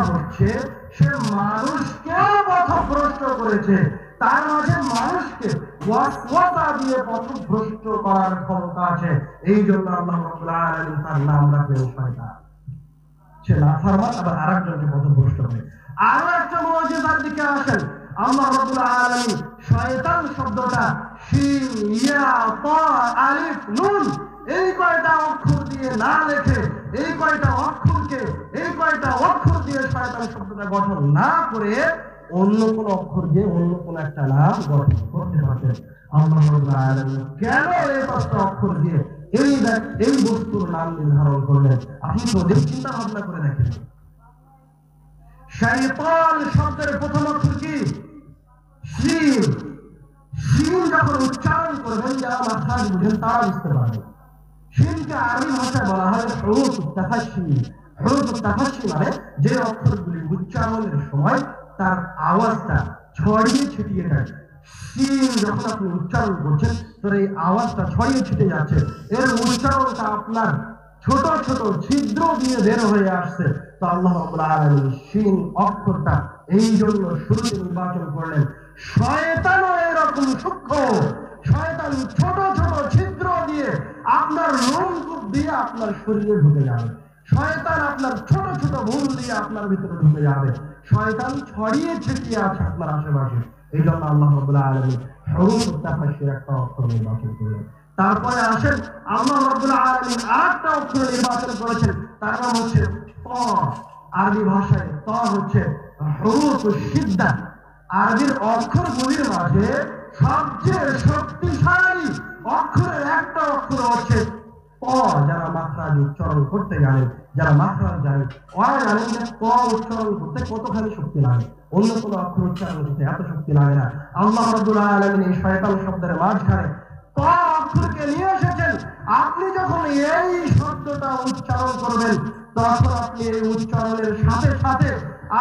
হচ্ছে সে মানুষকে পথভ্রষ্ট করেছে, তার মাঝে মানুষকে ওয়াসওয়াসা দিয়ে পথভ্রষ্ট করার ক্ষমতা আছে। এই জন্য আল্লাহ রাব্বুল আলামিন তার নাম রাখলেন শয়তান। সে নাফরমান আবার আরেকজনকে পথভ্রষ্ট করে। আরো একটা মুজিজার দিকে আসেন, আল্লাহ রাব্বুল আলামিন শয়তান শব্দটা শিন ইয়া তা আলিফ নুন এই কয়টা অক্ষর দিয়ে না লেখে, এই কয়টা অক্ষর দিয়ে শয়তান শব্দটা গঠন না করে অন্য কোন অক্ষর দিয়ে অন্য কোন একটা নাম গঠন করতে পারতেন। আল্লাহ রাব্বুল আলামিন কেন এই পাঁচটা অক্ষর দিয়ে এই বস্তুর নাম নির্ধারণ করলেন? আপনি তো চিন্তা ভাবনা করে দেখেন। শয়তান শব্দের প্রথম অক্ষর কি? শিন। শিন যখন উচ্চারণ করবেন, যারা মাখরাজ বুঝেন তারা বুঝতে পারবেন। শিনকে আরবি ভাষায় বলা হয় হুরুফ তাফাসসি। হুরুফ তাফাসসি মানে যে অক্ষরগুলি উচ্চারণের সময় তার আওয়াজটা ছড়িয়ে ছিটিয়ে থাকে। শিন যখন আপনি উচ্চারণ করছেন, তোর এই আওয়াজটা ছড়িয়ে ছিটে যাচ্ছে, এর উচ্চারণটা আপনার ছোট ছোট ছিদ্র দিয়ে বের হয়ে আসছে। তো আল্লাহ রাব্বুল আলামিন শিন অক্ষরটা এই জন্য শুরুতে নির্বাচন করলেন। শয়তানও এরকম সূক্ষ্ম, শয়তান ছোট ছোট ছিদ্র দিয়ে আপনার লোমকূপ দিয়ে আপনার শরীরে ঢুকে যাবে। শয়তান আপনার ছোট ছোট ভুল দিয়ে আপনার ভিতরে ঢুকে যাবে। শয়তান ছড়িয়ে ছিটিয়ে আছে আপনার আশেপাশে। এই জন্য আল্লাহ রাব্বুল আলামিন হুরুফ তাফাসসির একটা অক্ষর নির্বাচন করলেন। তারপরে আসেন, আল্লাহ রাব্বুল আলামিন আরেকটা অক্ষর নির্বাচন করেছেন, তার নাম হচ্ছে ত। আরবি ভাষায় ত হচ্ছে হুরুফ শিদ্দা। আরবির অক্ষরগুলির মাঝে সবচেয়ে শক্তিশালী অক্ষরের একটা অক্ষর হচ্ছে ত। যারা মাখরাজ উচ্চারণ করতে জানেন, যারা মাখরাজ জানেন, ওরা জানেন যে ত উচ্চারণ করতে কতখানি শক্তি লাগে। অন্য কোনো অক্ষর উচ্চারণ করতে এত শক্তি লাগে না। আল্লাহ রাব্বুল আলামিন এই শয়তান শব্দের মাঝখানে ত অক্ষরকে নিয়ে এসেছেন। আপনি যখন এই শব্দটা উচ্চারণ করবেন, তখন আপনি এই উচ্চারণের সাথে সাথে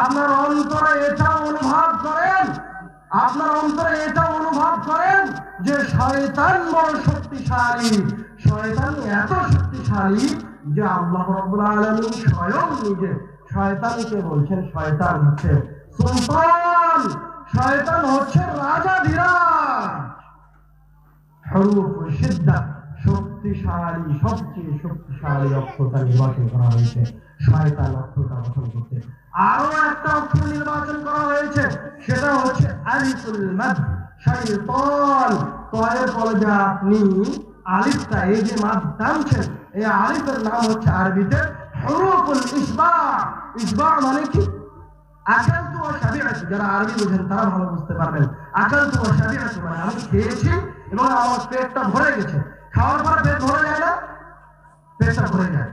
আপনার অন্তরে এটা অনুভব করেন যে শয়তান বড় শক্তিশালী। শয়তান এত শক্তিশালী যে আল্লাহ রাব্বুল আলামিন স্বয়ং নিজে শয়তানকে বলছেন, শয়তান হচ্ছে সুলতান, শয়তান হচ্ছে রাজাধিরাজ। হুরুফ শিদ্দা শক্তিশালী, সবচেয়ে শক্তিশালী অক্ষরটা নির্বাচন করা হয়েছে শয়তান অক্ষরটা গঠন করতে। আরো একটা অক্ষর নির্বাচন করা হয়েছে, সেটা হচ্ছে আলিফুল মাদ। শয়তান তয়ের পরে যে আপনি আলিফটা এই যে মাদ টানছেন, এই আলিফের নাম হচ্ছে আরবিতে হুরুফুল ইসবা। ইসবা মানে কি? আকালতু ওয়া শাবিআতু। যারা আরবি বুঝেন তারা ভালো বুঝতে পারবেন। আকালতু ওয়া শাবিআতু মানে আমি খেয়েছি এবং আমার পেটটা ভরে গেছে। খাওয়ার পর পেট ভরে যায় না? পেটটা ভরে যায়।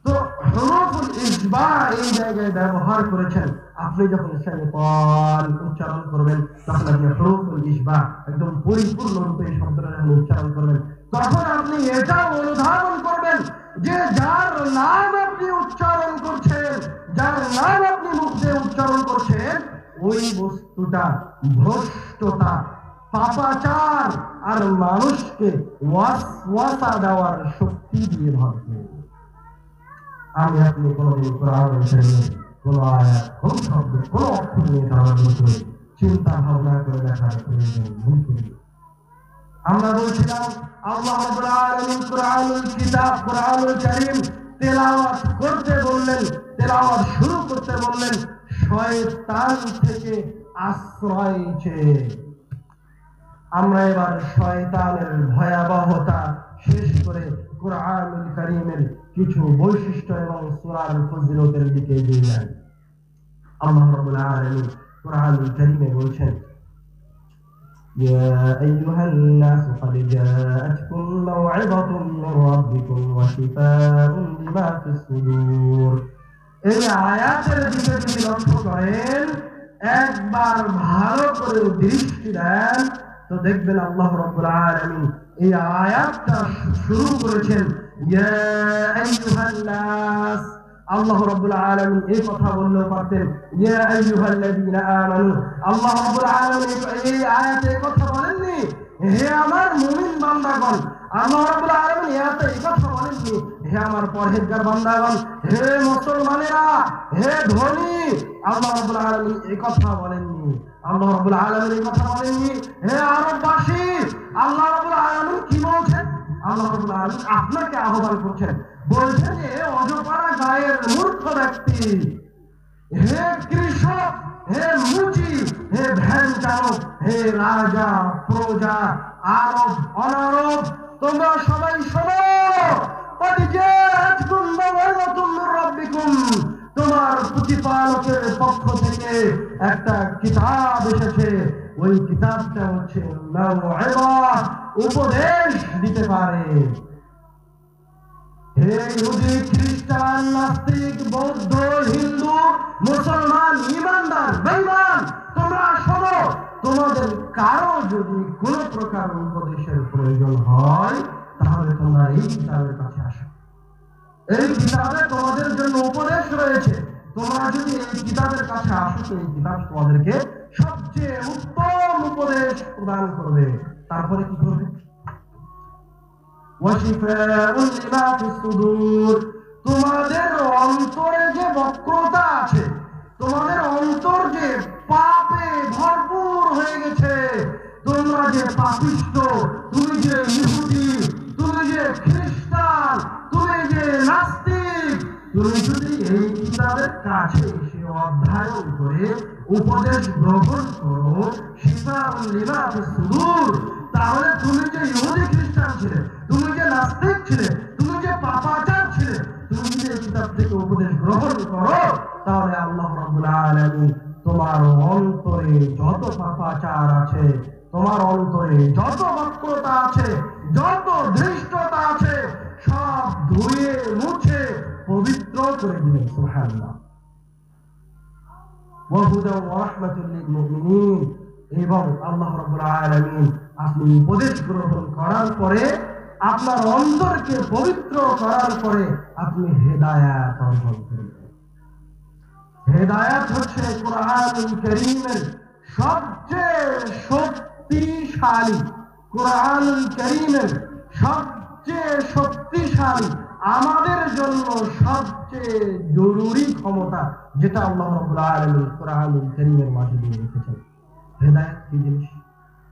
তো হুরুফুল ইসবা এই জায়গায় ব্যবহার করেছেন। আপনি যখন শয়তান উচ্চারণ করবেন, তখন আপনি হুরুফুল ইসবা একদম পরিপূর্ণ রূপে শব্দটা যখন উচ্চারণ করবেন, তখন আপনি এটা অনুধাবন করবেন যে যার নাম আপনি উচ্চারণ করছেন, যার নাম আপনি মুখ দিয়ে উচ্চারণ করছেন, ওই বস্তুটা ভ্রষ্টতা, পাপাচার আর মানুষকে ওয়াসওয়াসা দেওয়ার শক্তি দিয়ে ভরপুর। আমি আপনি কোনদিন কোরআন শরীফ কোন আয়াত, কোন শব্দ, কোন অক্ষর নিয়ে তারা চিন্তা ভাবনা করে দেখার প্রয়োজন ভুল করি। আমরা বলছিলাম আল্লাহ রাব্বুল আলামিন কুরআনুল কিতাব, কুরআনুল কারীম তেলাওয়াত করতে বললেন, তেলাওয়াত শুরু করতে বললেন শয়তান থেকে আশ্রয় চেয়ে। আমরা এবার শয়তানের ভয়াবহতা শেষ করে কুরআনুল কারীমের কিছু বৈশিষ্ট্য এবং সূরার ফজিলতের দিকে এগিয়ে যাই। আল্লাহ রাব্বুল আলামিন কুরআনুল কারীমে বলছেন, يا أيها الناس قد جاءتكم موعظة من ربكم وشفاء لما في الصدور। এই আয়াতের দিকে যদি লক্ষ্য করেন, একবার ভালো করে দৃষ্টি দেন, তো দেখবেন আল্লাহ রাব্বুল আলামিন এই আয়াতটা শুরু করেছেন ইয়া আইয়ুহান নাস। আল্লাহ রাব্বুল আলামিন এই কথা বললেও পারতেন ইয়া আইয়ুহাল্লাযীনা আমানু। আল্লাহ রাব্বুল আলামিন এই আয়াতে কথা বলেননি হে আমার মুমিন বান্দাগণ। আল্লাহ রাব্বুল আলামিন এই আয়াতে কথা বলেননি হে আমার পরহেজগার বান্দাগণ, হে মুসলমানেরা, হে ধনী, আল্লাহ রাব্বুল আলামিন এই কথা বলেননি। আল্লাহ রাব্বুল আলামিন এই কথা বলেননি। হে আরববাসী, আল্লাহ রাব্বুল আলামিন কি বলছেন? আল্লাহ রাব্বুল আলামিন আপনাকে আহ্বান করছেন, বলছেন যে অজপাড়া গায়ের মূর্খ ব্যক্তি, হে কৃষক, হে মুচি, হে ভ্যান চালক, হে রাজা প্রজা, আরব অনারব, তোমরা সবাই শোনো। তোমার প্রতিপালকের পক্ষ থেকে একটা কিতাব এসেছে, ওই কিতাবটা হচ্ছে উপদেশ দিতে পারে। হে ইহুদি, খ্রিস্টান, নাস্তিক, বৌদ্ধ, হিন্দু, মুসলমান, ঈমানদার, বেঈমান, তোমরা শোনো, তোমাদের কারো যদি কোন প্রকার উপদেশের প্রয়োজন হয় তাহলে তোমরা এই কিতাবের কাছে আসো। এই কিতাবে তোমাদের জন্য উপদেশ রয়েছে। তোমরা যদি এই কিতাবের কাছে আসো তো এই কিতাব তোমাদেরকে সবচেয়ে উত্তম উপদেশ প্রদান করবে। তারপরে কি করবে? তোমাদের অন্তরে যে বক্রতা আছে, তোমাদের অন্তর যে পাপে ভরপুর হয়ে গেছে, তোমরা যে পাপিষ্ঠ, তুমি যে ইহুদি, তুমি যে খ্রিস্টান, তুমি যে নাস্তিক, তুমি যদি এই কিতাবের কাছে এসে অধ্যয়ন করে উপদেশ গ্রহণ করো, শিফাউল লিমা ফিস সুদূর, তাহলে তুমি যে ইহুদি খ্রিস্টান ছিলে, তুমি যে নাস্তিক ছিলে, তুমি যে পাপাচার ছিলে, তুমি যদি এই কিতাব থেকে উপদেশ গ্রহণ করো তাহলে আল্লাহ রাব্বুল আলামিন তোমার অন্তরে যত পাপাচার আছে, তোমার অন্তরে যত বক্রতা আছে, যত ধৃষ্টতা আছে, সব ধুয়ে মুছে পবিত্র করে দিবেন। সুবহানাল্লাহ। ওয়া হুদা ওয়া রাহমাতুল লিল মুমিনিন। এবং আল্লাহ রাব্বুল আলামিন আপনি উপদেশ গ্রহণ করার পরে, আপনার অন্তরকে পবিত্র করার পরে আপনি হেদায়েত অর্জন করবেন। হেদায়েত হচ্ছে কোরআনুল কারীমের সবচেয়ে শক্তিশালী, কোরআনুল কারীমের সবচেয়ে শক্তিশালী, আমাদের জন্য সবচেয়ে জরুরি ক্ষমতা, যেটা আল্লাহ রাব্বুল আলামিন কোরআনুল কারীমের মাঝে দিয়ে রেখেছেন। হেদায়েত কি জিনিস?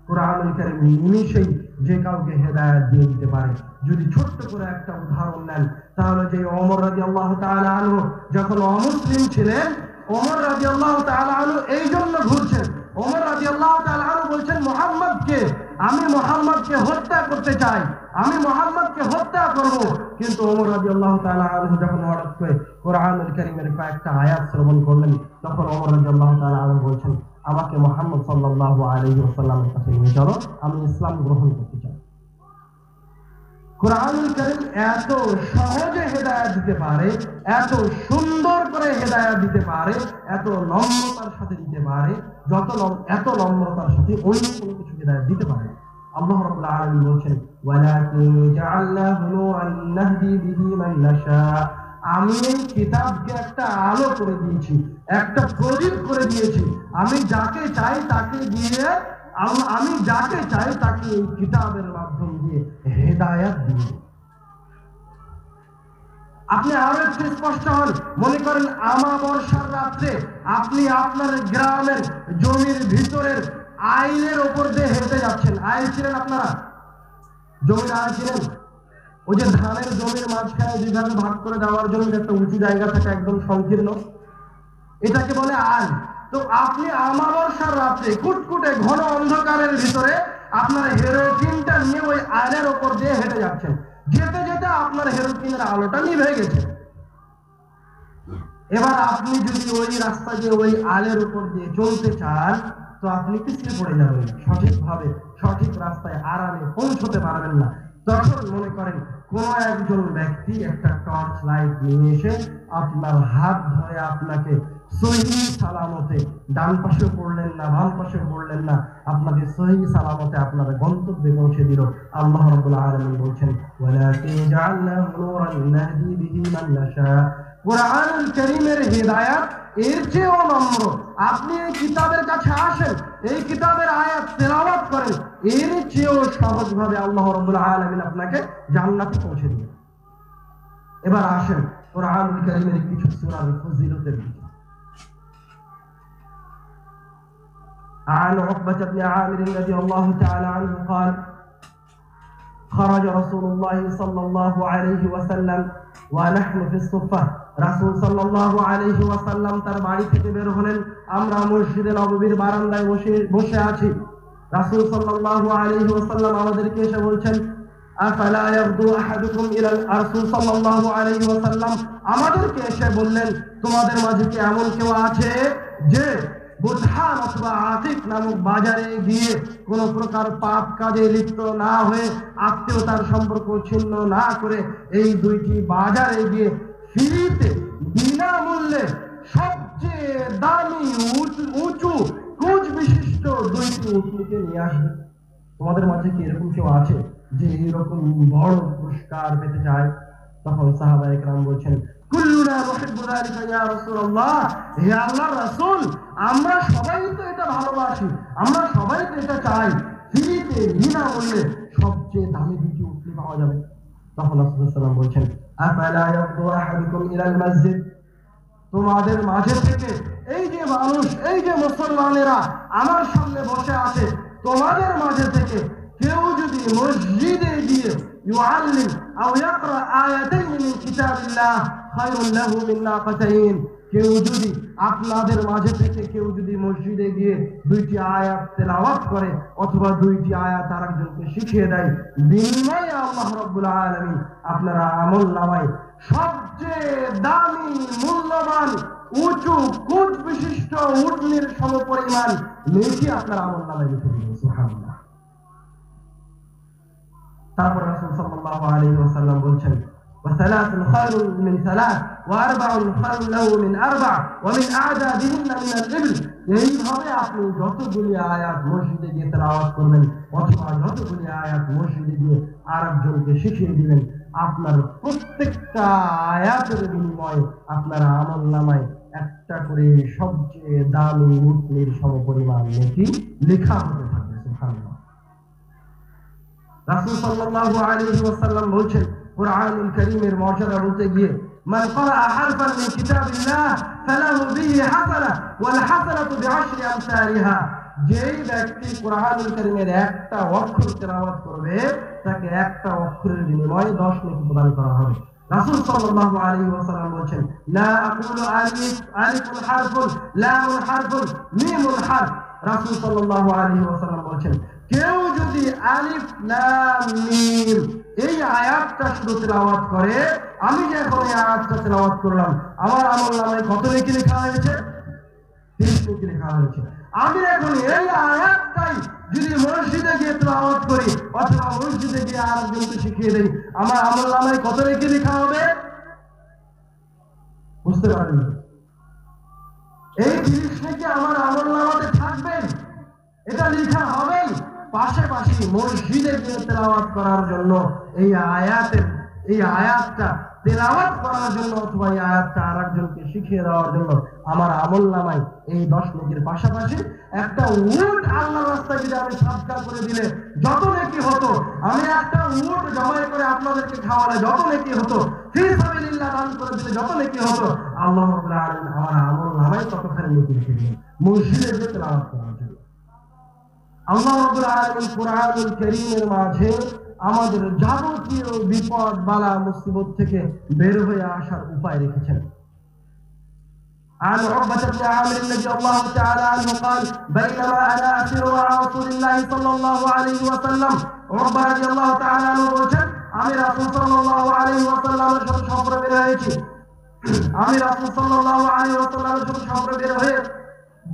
কোরআনুল কারীম নিমিষেই যে কাউকে হেদায়েত দিয়ে দিতে পারে। যদি ছোট্ট করে একটা উদাহরণ নেন, তাহলে যে ওমর রাদিয়াল্লাহু তাআলা আনহু যখন অমুসলিম ছিলেন, ওমর রাদিয়াল্লাহু তাআলা আনহু এই জন্য ঘুরছেন। ওমর রাদিয়াল্লাহু তাআলা আনহু বলছেন, মুহাম্মদকে, আমি মুহাম্মদকে হত্যা করতে চাই, আমি মুহাম্মদকে হত্যা করব। কিন্তু ওমর রাদিয়াল্লাহু তাআলা আনহু যখন হঠাৎ করে কোরআনুল কারীমের কয়েকটা আয়াত শ্রবণ করলেন, তখন ওমর রাদিয়াল্লাহু তাআলা আনহু বলছেন, আমাকে মুহাম্মদ সাল্লাল্লাহু আলাইহি ওয়াসাল্লামের কাছে নিয়ে চলো, আমি ইসলাম গ্রহণ করতে চাই। কোরআনুল কারীম এত সহজে হেদায়েত দিতে পারে, এত সুন্দর করে হেদায়েত দিতে পারে, এত নম্রতার সাথে দিতে পারে, এত নম্রতার সাথে অন্য কোনো কিছু হেদায়েত দিতে পারে। আল্লাহ রাব্বুল আলামিন বলেন, ওয়ালাকিন জাআলনাহু নূরান নাহদি বিহি মান নাশা। আমি এই কিতাবকে একটা আলো করে দিয়েছি, একটা প্রদীপ করে দিয়েছি। আমি যাকে চাই তাকে দিয়ে, আমি যাকে চাই তাকে এই কিতাবের মাধ্যম দিয়ে হেদায়েত দিই। আপনি আরো একটু স্পষ্ট হন, মনে করেন আমাবস্যার রাত্রে আপনি আপনার গ্রামের জমির ভিতরের আইলের উপর দিয়ে হেঁটে যাচ্ছেন। আইল ছিলেন আপনারা? জমির আইল ছিলেন? ওই যে ধানের জমির মাঝখানে দুইভাবে ভাগ করে দেওয়ার জন্য একটা উঁচু জায়গা থাকে, একদম সংকীর্ণ, এটাকে বলে আইল। তো আপনি আমাবস্যার রাত্রে কুটকুটে ঘন অন্ধকারের ভিতরে আপনার হেরোকিনটা নিয়ে ওই আইলের উপর দিয়ে হেঁটে যাচ্ছেন। যেতে যেতে আপনার হেরোকিনের আলোটা নিভে গেছে। এবার আপনি যদি ওই রাস্তা দিয়ে ওই আলের উপর দিয়ে চলতে চান তো আপনি পিছিয়ে পড়ে যাবেন, সঠিকভাবে সঠিক রাস্তায় আরামে পৌঁছতে পারবেন না। তখন মনে করেন কোন একজন ব্যক্তি একটা টর্চ লাইট নিয়ে এসে আপনার হাত ধরে আপনাকে সহি সালামতে, ডান পাশে পড়লেন না বাম পাশে পড়লেন না, আপনাকে সহি সালামতে আপনার গন্তব্যে পৌঁছে দিল। আল্লাহ রাব্বুল আলামিন বলেন, ওয়ালাকিন জাআলনাহু নূরান নাহদি বিহি মান নাশা। কোরআনুল কারীমের হেদায়েত এর চেয়েও নম্র। আপনি এই কিতাবের কাছে আসেন, এই কিতাবের আয়াত তেলাওয়াত করেন, এর চেয়েও সহজভাবে আল্লাহ রাব্বুল আলামিন আপনাকে জান্নাতে পৌঁছে দিবেন। এবার আসেন কোরআনুল কারীমের কিছু সূরার ফজিলতের দিকে। عن عقبة بن عامر رضي الله تعالى عنه قال خرج رسول الله صلى الله عليه وسلم ونحن في الصفة রাসূল সাল্লাল্লাহু আলাইহি ওয়াসাল্লাম তার বাড়ি থেকে বের হলেন, আমরা মসজিদে নববীর বারান্দায় বসে আছি। রাসূল সাল্লাল্লাহু আলাইহি ওয়াসাল্লাম আমাদেরকে এসে বলছেন, আফালা ইয়াগদু আহাদুকুম ইলা রাসূল সাল্লাল্লাহু আলাইহি ওয়াসাল্লাম আমাদেরকে এসে বললেন, তোমাদের মাঝে কি এমন কেউ আছে যে বুধহান অথবা আতিক নামক বাজারে গিয়ে কোন প্রকার পাপ কাজে লিপ্ত না হয়ে আত্মীয়তার সম্পর্ক ছিন্ন না করে এই দুইটি বাজারে গিয়ে ফ্রিতে বিনামূল্যে সবচেয়ে দামি উঁচু কুচ বিশিষ্ট দুইটি উটনীকে নিয়ে আসবে? তোমাদের মাঝে কি এরকম কেউ আছে যে এরকম বড় পুরস্কার পেতে চায়? তখন সাহাবায়ে কেরাম বলছেন, কুল্লুনা মুহিব্বু যালিকা ইয়া রাসূলুল্লাহ, হে আল্লাহর রাসূল, আমরা সবাই তো এটা ভালোবাসি, আমরা সবাই তো এটা চাই, ফ্রিতে বিনামূল্যে সবচেয়ে দামি দুটি উটনী পাওয়া যাবে। তখন রাসূল সাল্লাল্লাহু আলাইহি ওয়াসাল্লাম বলছেন, আফালা ইয়াগদু আহাদুকুম ইলাল মসজিদ, তোমাদের মাঝে থেকে এই যে মানুষ, এই যে মুসলমানেরা আমার সামনে বসে আছে, তোমাদের মাঝে থেকে কেউ যদি মসজিদে গিয়ে ইউআল্লিম আও ইয়াকরা আয়াতাইন মিন কিতাবিল্লাহ খায়রুন লাহু মিন নাকাতাইন, কেউ যদি আপনাদের মাঝে থেকে কেউ যদি মসজিদে গিয়ে দুইটি আয়াত তেলাওয়াত করে অথবা দুইটি আয়াত আরেকজনকে শিখিয়ে দেয়, বিনিময়ে আল্লাহ রাব্বুল আলামিন আপনারা আমলনামায় সবচেয়ে দামি মূল্যবান উঁচু কুচ বিশিষ্ট উটনীর সমপরিমাণ নেকি আপনার আমলনামায় লিখে দিবেন। সুবহানাল্লাহ। তারপর রাসূল সাল্লাল্লাহু আলাইহি ওয়াসাল্লাম বলছেন, وثلاث خير من ثلاث واربع خير له من اربع ومن اعدادهن من الابل, এইভাবে আপনি যতগুলি আয়াত মসজিদে গিয়ে তেলাওয়াত করবেন অথবা যতগুলি আয়াত মসজিদে গিয়ে আরেকজনকে শিখিয়ে দিবেন, আপনার প্রত্যেকটা আয়াতের বিনিময়ে আপনার আমলনামায় একটা করে সবচেয়ে দামি উটনীর সমপরিমাণ নেকি লেখা হতে থাকবে। সুবহানাল্লাহ। রাসূল সাল্লাল্লাহু আলাইহি ওয়াসাল্লাম বলছেন, কুরআনুল কারীমের মর্যাদা বলতে গিয়ে, মান ক্বারা হারফান মিন কিতাবিল্লাহ ফালাহু বিহি হাসানাহ ওয়াল হাসানাতু বিআশরি আমসালিহা, যেই ব্যক্তি কুরআনুল কারীমের একটা অক্ষর তেলাওয়াত করবে তাকে একটা অক্ষরের বিনিময়ে 10 নেকি প্রদান করা হবে। রাসূল সাল্লাল্লাহু আলাইহি ওয়াসাল্লাম বলেন, লা আকুলু আলিফুন হারফুন লামুন হারফুন মিমুন হারফ। রাসূল সাল্লাল্লাহু আলাইহি ওয়াসাল্লাম বলেন, কেউ যদি আলিফ লাম মিম এই আয়াতটা শুধু তেলাওয়াত করে, আমি যে এখন এই আয়াতটা তেলাওয়াত করলাম, আমার আমলনামায় কত নেকি লেখা হয়েছে? 30 নেকি লেখা হয়েছে। আমি এখন এই আয়াতটাই যদি মসজিদে গিয়ে তেলাওয়াত করি অথবা মসজিদে গিয়ে আরেকজনকে শিখিয়ে দেই, আমার আমলনামায় কত নেকি লেখা হবে? বুঝতে পারেন? এই 30 নেকি আমার আমলনামাতে থাকবে, এটা লেখা হবে। পাশাপাশি মসজিদে গিয়ে তেলাওয়াত করার জন্য এই আয়াতটা তেলাওয়াত করার জন্য অথবা এই আয়াতটা আরেকজনকে শিখিয়ে দেওয়ার জন্য আমার আমলনামায় এই 10 নেকির পাশাপাশি একটা উট আল্লাহর রাস্তায় যদি আমি সাদকা করে দিলে যত নেকি হতো, আমি একটা উট জবাই করে আপনাদেরকে খাওয়ালে যত নেকি হতো, ফি সাবিলিল্লাহ দান করে দিলে যত নেকি হতো, আল্লাহ রাব্বুল আলামিন আমার আমলনামায় ততখানি নেকি লিখে দিবেন মসজিদে গিয়ে তেলাওয়াত করার জন্য। আল্লাহ রাব্বুল আলামিন কুরআনুল কারীমের মাঝে আমাদের যাবতীয় বিপদ বালা মুসিবত থেকে বের হয়ে আসার উপায় রেখেছেন। عن عقبة بن عامر رضي الله تعالى عنه قال بينما أنا أسير مع رسول الله صلى الله عليه وسلم, عقبة رضي الله تعالى عنه বলেছেন, আমি রাসূল সাল্লাল্লাহু আলাইহি ওয়াসাল্লামের সাথে সফরে বের হয়েছি। আমি রাসূল সাল্লাল্লাহু আলাইহি ওয়াসাল্লামের সাথে সফরে বের হয়ে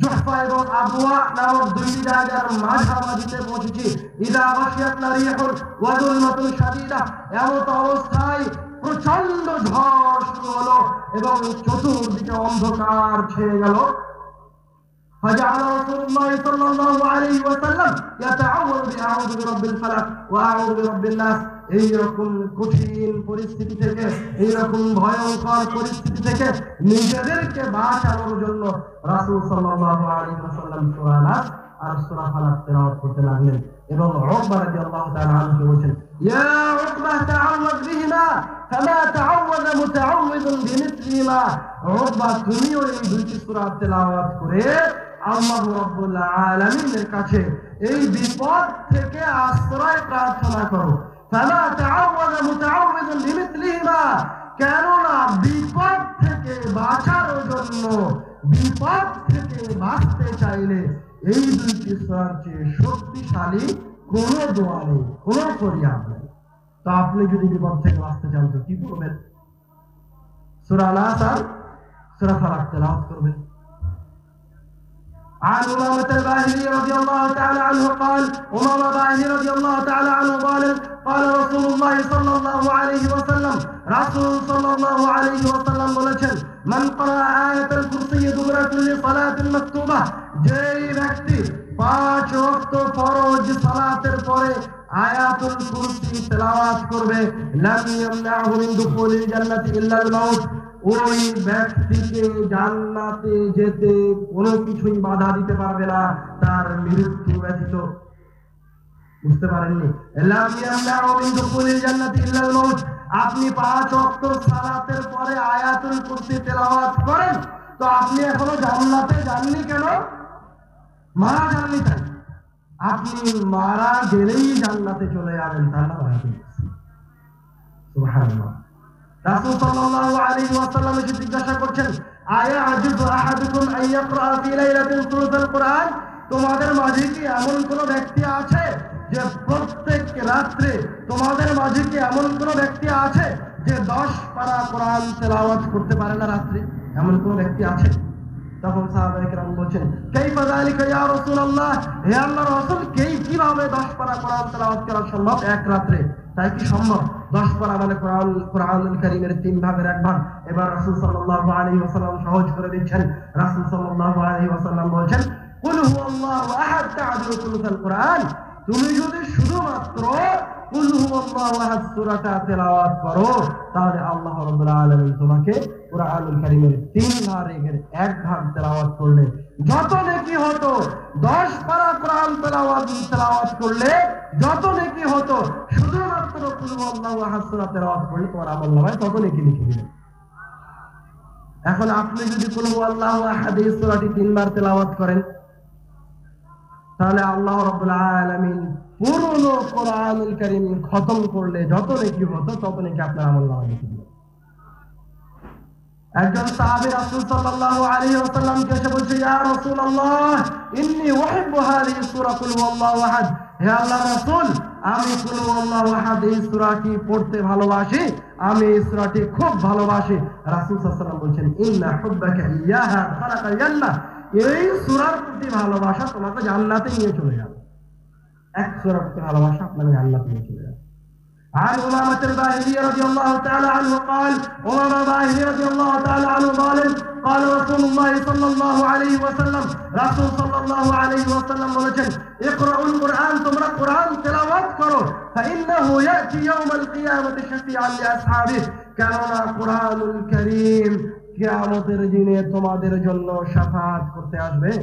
জুহফা এবং আবওয়া নামক দুইটি জায়গার মাঝামাঝিতে পৌঁছেছি। ইদা গাশিয়াতনা রিহুন ওয়া যুলমাতুন শাদীদা, এমন অবস্থায় প্রচন্ড ঝড় শুরু হলো এবং চতুর্দিকে অন্ধকার ছেয়ে গেল। فجعل رسول الله صلى الله عليه وسلم يتعوذ بأعوذ برب الفلق وأعوذ برب الناس, এইরকম কঠিন পরিস্থিতি থেকে, এইরকম ভয়ঙ্কর পরিস্থিতি থেকে নিজেদেরকে বাঁচানোর জন্য রাসূল সাল্লাল্লাহু আলাইহি ওয়াসাল্লাম সূরা নাস আর সূরা ফালাক তেলাওয়াত করতে লাগলেন এবং উকবা রাদিয়াল্লাহু তাআলা আনহু বলেন, ইয়া উকবা তাআওয়াজ বিহিমা কামা তাআওয়াযা মুতাআওযিদুন বিমিসলিমা, উকবা তুমিও এই দুইটি সূরা তেলাওয়াত করে আল্লাহ রাব্বুল আলামিনের কাছে এই বিপদ থেকে আশ্রয় প্রার্থনা করো। ফালা তাআওয়াযা মুতাআওযিযুন লিমিথলিহিমা, কেননা বিপদ থেকে বাঁচার জন্য, বিপদ থেকে বাঁচতে চাইলে এই দুইটি সূরার চেয়ে শক্তিশালী কোন দোয়া নেই, কোন ফরিয়াদ নেই। তো আপনি যদি বিপদ থেকে বাঁচতে চান তো কি করবেন? সূরা নাস আর সূরা ফালাক তেলাওয়াত করবেন। عن أمامة الباهلي رضي الله تعالى عنه قال أمامة الباهلي رضي الله تعالى عنه قال رسول الله صلى الله عليه وسلم رسول صلى الله عليه وسلم বলেছেন من قرأ آية الكرسي دبر كل صلاة مكتوبة, যেই ব্যক্তি 5 ওয়াক্ত ফরজ সালাতের পরে আয়াতুল কুরসি তেলাওয়াত করবে, লাম ইয়ামনাহু মিন দুখুলিল জান্নাতি ইল্লা আল মাউত, ওই ব্যক্তিকে জান্নাতে যেতে কোনো কিছুই বাধা দিতে পারবে না, তার মৃত্যু ব্যতীত। বুঝতে পারেননি? লাম ইয়ামনাহু মিন দুখুলিল জান্নাতি ইল্লা আল মাউত, আপনি 5 ওয়াক্ত সালাতের পরে আয়াতুল কুরসি তেলাওয়াত করেন, তো আপনি এখনো জান্নাতে যাননি কেন? মারা যাননি তাই। আপনি মারা গেলেই জান্নাতে চলে যাবেন, তা না? সুবহানাল্লাহ। রাসূল সাল্লাল্লাহু আলাইহি ওয়াসাল্লাম এসে জিজ্ঞাসা করছেন, আয়াজিজু আহাদুকুম আন ইয়াকরা ফি লাইলাতিন সুরাতুল কুরআন, তোমাদের মাঝে কি এমন কোন ব্যক্তি আছে যে প্রত্যেক রাত্রে, তোমাদের মাঝে কি এমন কোন ব্যক্তি আছে যে 10 পারা কোরআন তেলাওয়াত করতে পারে না রাত্রে? এমন কোন ব্যক্তি আছে? তখন সাহাবায়ে কেরাম বলেন, কাইফা যালিকা ইয়া রাসূলুল্লাহ, হে আল্লাহর রাসূল, কিভাবে 10 পারা কোরআন তেলাওয়াত করা সম্ভব এক রাত্রে? তাই কি সম্ভব? 10 পারা মানে কোরআনুল কারীমের 3 ভাগের 1 ভাগ। এবার রাসূল সাল্লাল্লাহু আলাইহি ওয়াসাল্লাম সহজ করে দিচ্ছেন। রাসূল সাল্লাল্লাহু আলাইহি ওয়াসাল্লাম বলেন, কুল হুয়াল্লাহু আহাদ তা'দিলু সুলুসাল কোরআন, তুমি যদি শুধুমাত্র কুল হুয়াল্লাহু আহাদ সূরাটা তেলাওয়াত করো, তাহলে আল্লাহ রাব্বুল আলামিন তোমাকে কোরআনুল কারীমের 3 ভাগের 1 ভাগ তেলাওয়াত করলে যত নেকি হতো, 10 পারা কোরআন তেলাওয়াত করলে যত নেকি হতো, শুধুমাত্র কুল হুয়াল্লাহু আহাদ সূরা তেলাওয়াত করলে তোমার আমলনামায় তত নেকি লিখে দিবেন। এখন আপনি যদি কুল হুয়াল্লাহু আহাদ এই সূরাটি 3 বার তেলাওয়াত করেন, তাহলে আল্লাহ রাব্বুল আলামিন পুরো কোরআনুল কারীম খতম করলে যত নেকি হতো তত নেকি আপনার আমলনামায় লিখে দিবেন। একজন সাহাবী রাসূল সাল্লাল্লাহু আলাইহি ওয়াসাল্লামকে এসে বলছে, ইয়া রাসূলুল্লাহ, ইন্নী উহিব্বু হাযিহি সূরা কুল হুয়াল্লাহু আহাদ, হে আল্লাহর রাসূল, আমি কুল হুয়াল্লাহু আহাদ এই সূরাটি পড়তে ভালোবাসি, আমি এই সূরাটি খুব ভালোবাসি। রাসূল সাল্লাল্লাহু আলাইহি ওয়াসাল্লাম বলেন, ইন্না হুব্বাকা ইয়াহা খালাকাল জান্নাহ, এই সূরার প্রতি ভালোবাসা তোমাকে জান্নাতে নিয়ে চলে যাবে। এক সূরার প্রতি ভালোবাসা আপনাকে জান্নাতে নিয়ে চলে যাবে। عن أمامة الباهلي رضي الله تعالى عنه قال أمامة الباهلي رضي الله تعالى عنه قال رسول الله صلى الله عليه وسلم رسول صلى الله عليه وسلم বলেছেন, اقرأوا القرآن, তোমরা কোরআন তেলাওয়াত করো, فإنه يأتي يوم القيامة شفيعا لأصحابه, কেননা কোরআনুল কারীম কিয়ামতের দিনে তোমাদের জন্য শাফাআত করতে আসবে।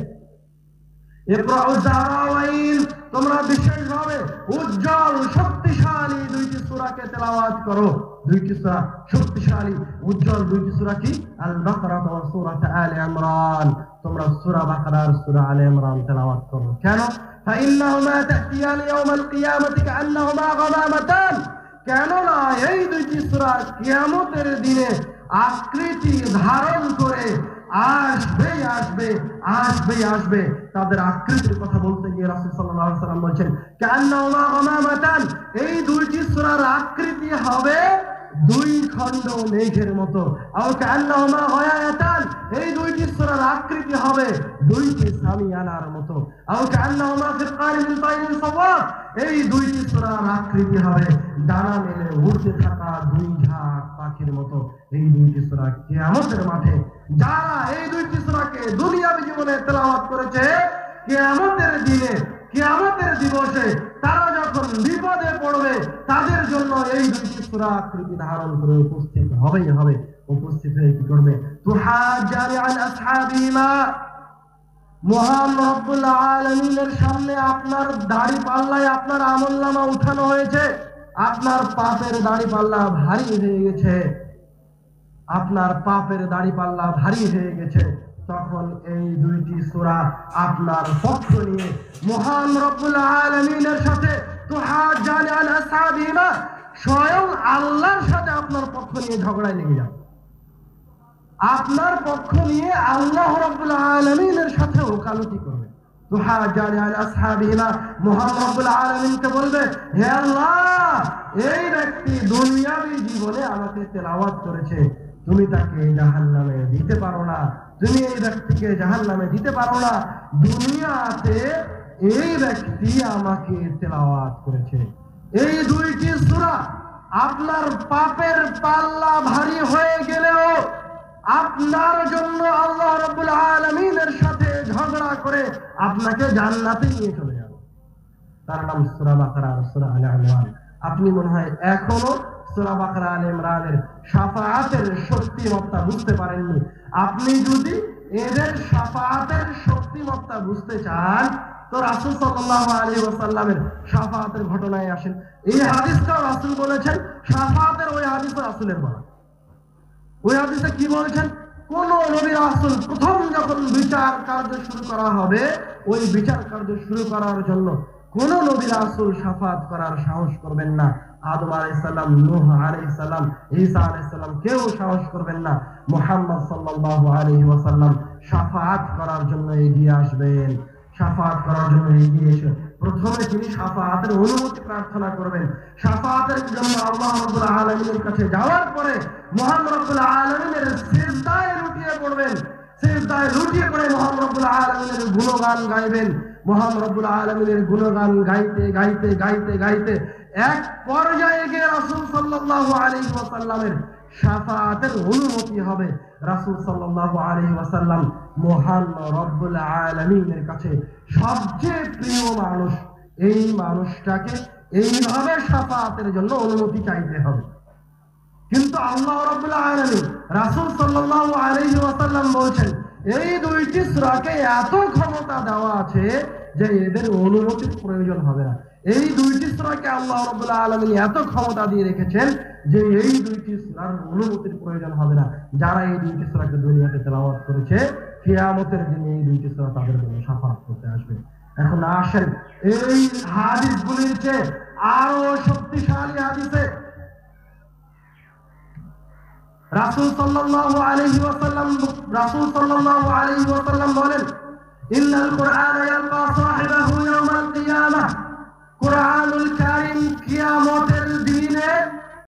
ইকরাউ যারাওয়াইন, তোমরা বিশেষভাবে উজ্জ্বল শক্তিশালী 2টি সূরাকে তেলাওয়াত করো। 2টি সূরা শক্তিশালী উজ্জ্বল 2টি সূরা কি? আল বাকারা ওয়া সূরাত আলে ইমরান। তোমরা সূরা বাকারা আর সূরা আলে ইমরান তেলাওয়াত করো। কেন? ফাইন্নাহুমা তাতিয়ান ইয়াউমাল কিয়ামাতি কান্নাহুমা গামামাতান, কেননা এই 2টি সূরা কিয়ামতের দিনে আকৃতি ধারণ করে আসবে। তাদের আকৃতির কথা বলতে গিয়ে রাসূল সাল্লাল্লাহু আলাইহি ওয়াসাল্লাম বলেন, কান্নাহুমা গামামাতান, এই 2টি সূরার আকৃতি হবে 2 খণ্ড মেঘের মতো। আর কান্নাহুমা গায়াতান, এই 2টি সূরার আকৃতি হবে 2টি সামিয়ানার মতো। আর কান্নাহুমা ফিরকানিন মিন তাইরিন সাওয়াব, এই 2টি সূরার আকৃতি হবে ডানা মেলে উড়তে থাকা 2 ঝাঁক পাখির মতো। এই 2টি সূরা কিয়ামতের মাঠে যারা এই 2টি সূরাকে দুনিয়াবী জীবনে তেলাওয়াত করেছে, কিয়ামতের দিনে, কিয়ামতের দিবসে তারা যখন বিপদে পড়বে, তাদের জন্য এই 2টি সূরা আকৃতি ধারণ করে উপস্থিত হবেই হবে। উপস্থিত হয়ে কি করবে? তুহাজ্জানি আন আসহাবিমা, মহান রব্বুল আলামিনের সামনে আপনার দাড়ি পাল্লায় আপনার আমলনামা উঠানো হয়েছে, আপনার পাপের দাড়ি পাল্লা ভারী হয়ে গেছে, আপনার পাপের দাড়ি পাল্লা ভারী হয়ে গেছে। তখন এই দুইটি সূরা আপনার পক্ষ নিয়ে মহান রব্বুল আলামিনের সাথে তুহাজ্জানি আলা আসহাবিহিমা, স্বয়ং আল্লাহর সাথে আপনার পক্ষ নিয়ে ঝগড়ায় লেগে যাবে। আপনার পক্ষ নিয়ে আল্লাহ রাব্বুল আলামিনের সাথে ওকালতি করবে। তুহাজ্জানি আলা আসহাবিহিমা, মহান রব্বুল আলামিনকে বলবে, হে আল্লাহ, এই ব্যক্তি দুনিয়াবী জীবনে আমাকে তেলাওয়াত করেছে, তুমি তাকে জাহান্নামে দিতে পারো না, তুমি এই ব্যক্তিকে জাহান্নামে দিতে পারো না। দুনিয়াতে এই ব্যক্তি আমাকে তেলাওয়াত করেছে। এই দুইটি সূরা আপনার পাপের পাল্লা ভারী হয়ে গেলেও আপনার জন্য আল্লাহ রাব্বুল আলামিনের সাথে ঝগড়া করে আপনাকে জান্নাতে নিয়ে চলে যাবে। তার নাম সূরা বাকারা আর সূরা আলে ইমরান। আপনি মনে হয় এখনো সূরা বাকারা আলে ইমরানের শাফাআতের শক্তিমত্তা বুঝতে পারেননি। আপনি যদি এদের শাফাআতের শক্তিমত্তা বুঝতে চান তো রাসূল সাল্লাল্লাহু আলাইহি ওয়াসাল্লামের শাফাআতের ঘটনায় আসেন। এই হাদিসটা রাসূল বলেছেন, শাফাআতের ওই হাদিস রাসূলের বলা। ওই হাদিসে কি বলেছেন? কোন নবী রাসূল প্রথম যখন বিচার কার্য শুরু করা হবে, ওই বিচার কার্য শুরু করার জন্য কোন নবী রাসূল শাফাআত করার সাহস করবেন না। আদম আলাইহিস সালাম, নূহ আলাইহিস সালাম, ঈসা আলাইহিস সালাম কেউ সাহস করবেন না। মুহাম্মদ সাল্লাল্লাহু আলাইহি ওয়াসাল্লাম শাফাআত করার জন্য এগিয়ে আসবেন। শাফাআত করার জন্য এগিয়ে এসে প্রথমে তিনি শাফাআতের অনুমতি প্রার্থনা করবেন। শাফাআতের জন্য আল্লাহ রাব্বুল আলামিনের কাছে যাওয়ার পরে মহান রব্বুল আলামিনের সিজদায় লুটিয়ে পড়বেন। সিজদায় লুটিয়ে পড়ে মহান রব্বুল আলামিনের গুণগান গাইবেন। মহান রব্বুল আলামিনের গুণগান গাইতে গাইতে গাইতে গাইতে এক পর্যায়ে গিয়ে রাসূল সাল্লাল্লাহু আলাইহি ওয়াসাল্লামের শাফাআতের অনুমতি হবে। রাসূল সাল্লাল্লাহু আলাইহি ওয়াসাল্লাম মহান রব্বুল আলামিনের কাছে সবচেয়ে প্রিয় মানুষ, এই মানুষটাকে এইভাবে শাফাআতের জন্য অনুমতি চাইতে হবে। কিন্তু আল্লাহ রাব্বুল আলামিন রাসূল সাল্লাল্লাহু আলাইহি ওয়াসাল্লাম বলেছেন, এই দুইটি সূরাকে এত ক্ষমতা দেওয়া আছে যে এদের অনুমতির প্রয়োজন হবে না। এই দুইটি সূরাকে আল্লাহ রাব্বুল আলামিন এত ক্ষমতা দিয়ে রেখেছেন যে এই দুইটি সূরার অনুমতির প্রয়োজন হবে না। যারা এই দুইটি সূরাকে দুনিয়াতে তেলাওয়াত করেছে, কিয়ামতের দিনে এই দুইটি সূরা তাদের জন্য শাফাআত করতে আসবে। এখন আসেন এই হাদিসগুলির চেয়ে আরো শক্তিশালী হাদিসে রাসূল সাল্লাল্লাহু আলাইহি ওয়াসাল্লাম বলেন, ইন্নাল কুরআনা ইয়ালকা সাহিবাহু ইয়াওমাল কিয়ামাহ, কুরআনুল কারীম কিয়ামতের